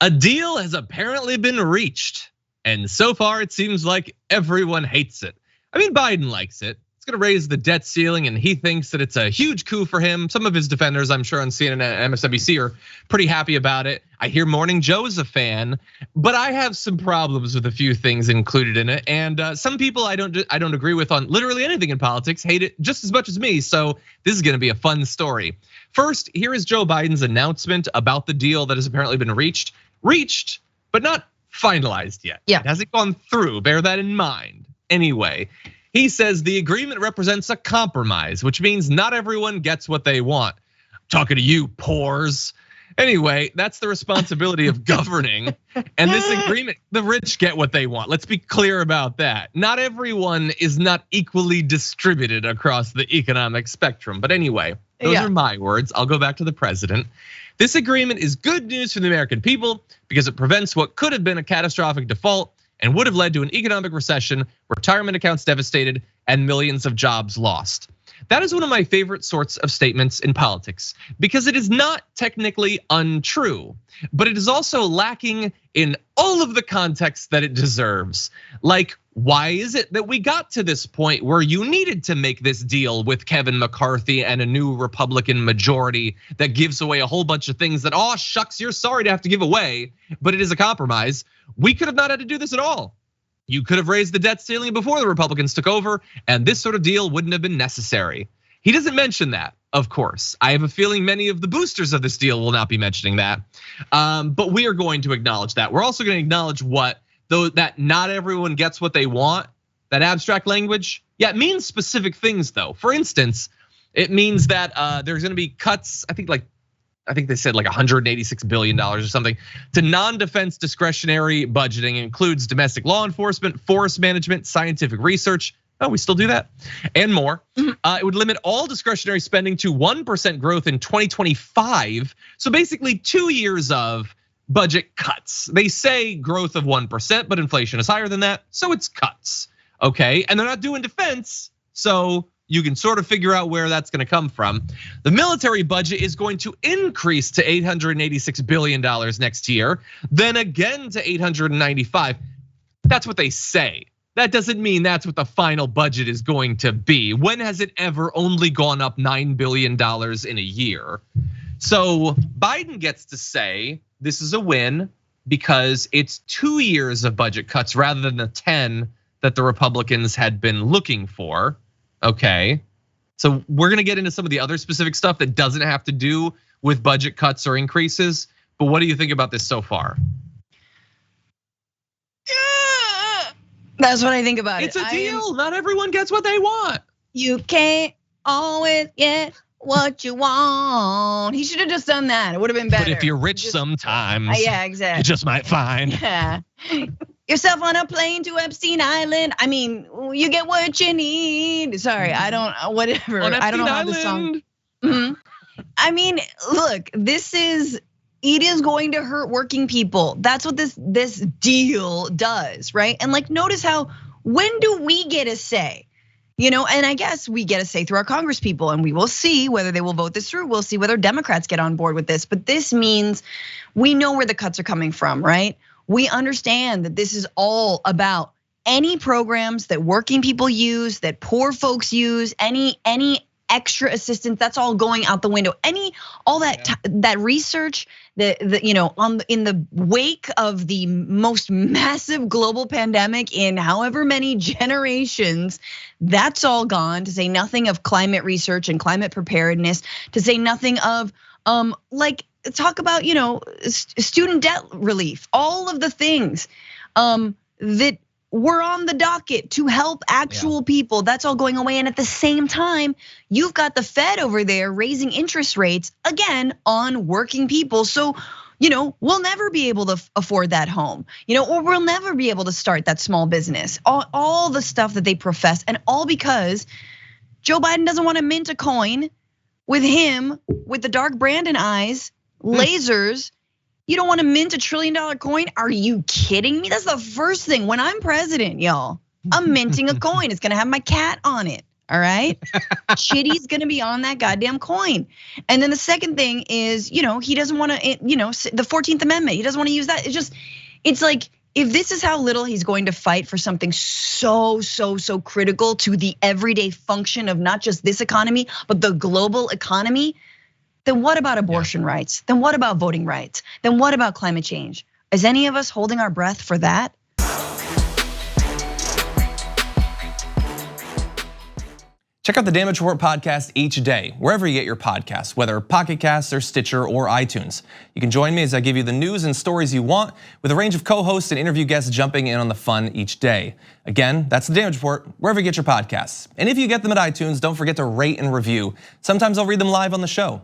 A deal has apparently been reached, and so far it seems like everyone hates it. I mean, Biden likes it. It's gonna raise the debt ceiling, and he thinks that it's a huge coup for him. Some of his defenders, I'm sure on CNN and MSNBC, are pretty happy about it. I hear Morning Joe's a fan, but I have some problems with a few things included in it. And some people I don't agree with on literally anything in politics, hate it just as much as me. So this is gonna be a fun story. First, here is Joe Biden's announcement about the deal that has apparently been reached, but not finalized yet. Yeah. It hasn't gone through, bear that in mind. Anyway, he says the agreement represents a compromise, which means not everyone gets what they want. I'm talking to you, pores. Anyway, that's the responsibility of governing. And this agreement, the rich get what they want. Let's be clear about that. Not everyone is not equally distributed across the economic spectrum. But anyway, those are my words. I'll go back to the president. This agreement is good news for the American people because it prevents what could have been a catastrophic default and would have led to an economic recession, retirement accounts devastated, and millions of jobs lost. That is one of my favorite sorts of statements in politics because it is not technically untrue, but it is also lacking in all of the context that it deserves. Like, why is it that we got to this point where you needed to make this deal with Kevin McCarthy and a new Republican majority that gives away a whole bunch of things that, oh shucks, you're sorry to have to give away, but it is a compromise. We could have not had to do this at all. You could have raised the debt ceiling before the Republicans took over, and this sort of deal wouldn't have been necessary. He doesn't mention that, of course. I have a feeling many of the boosters of this deal will not be mentioning that, but we are going to acknowledge that. We're also going to acknowledge that not everyone gets what they want, that abstract language. Yeah, it means specific things though. For instance, it means that there's gonna be cuts, I think they said like $186 billion or something, to non-defense discretionary budgeting. It includes domestic law enforcement, forest management, scientific research. Oh, we still do that, and more. It would limit all discretionary spending to 1% growth in 2025. So basically 2 years of budget cuts. They say growth of 1%, but inflation is higher than that, so it's cuts, okay? And they're not doing defense, so you can sort of figure out where that's gonna come from. The military budget is going to increase to $886 billion next year, then again to 895. That's what they say. That doesn't mean that's what the final budget is going to be. When has it ever only gone up $9 billion in a year? So Biden gets to say this is a win because it's 2 years of budget cuts rather than the 10 that the Republicans had been looking for. Okay, so we're gonna get into some of the other specific stuff that doesn't have to do with budget cuts or increases. But what do you think about this so far? That's what I think about it. It's a deal. Not everyone gets what they want. You can't always get what you want. He should have just done that. It would have been better. But if you're rich sometimes, yeah, exactly. You just might find. Yeah. Yourself on a plane to Epstein Island. I mean, you get what you need. Sorry, I don't, whatever. I don't know how this song. I mean, look, it is going to hurt working people. That's what this deal does, right? And like, notice how, when do we get a say? And I guess we get a say through our Congress people, and we will see whether they will vote this through. We'll see whether Democrats get on board with this. But this means we know where the cuts are coming from, right? We understand that this is all about any programs that working people use, that poor folks use, any extra assistance, that's all going out the window. All that research that in the wake of the most massive global pandemic in however many generations, that's all gone. To say nothing of climate research and climate preparedness. To say nothing of talk about student debt relief, all of the things that were on the docket to help actual people. That's all going away. And at the same time, you've got the Fed over there raising interest rates again on working people. So, we'll never be able to afford that home, or we'll never be able to start that small business. All the stuff that they profess, and all because Joe Biden doesn't want to mint a coin with him with the dark Brandon eyes, lasers. You don't want to mint $1 trillion coin? Are you kidding me? That's the first thing when I'm president, y'all. I'm minting a coin. It's gonna have my cat on it. all right? Chitty's gonna be on that goddamn coin. And then the second thing is, he doesn't wanna, the 14th Amendment, he doesn't wanna use that. It's like, if this is how little he's going to fight for something so critical to the everyday function of not just this economy, but the global economy, then what about abortion rights? Then what about voting rights? Then what about climate change? Is any of us holding our breath for that? Check out the Damage Report podcast each day, wherever you get your podcasts, whether Pocket Casts or Stitcher or iTunes. You can join me as I give you the news and stories you want, with a range of co-hosts and interview guests jumping in on the fun each day. Again, that's the Damage Report, wherever you get your podcasts. And if you get them at iTunes, don't forget to rate and review. Sometimes I'll read them live on the show.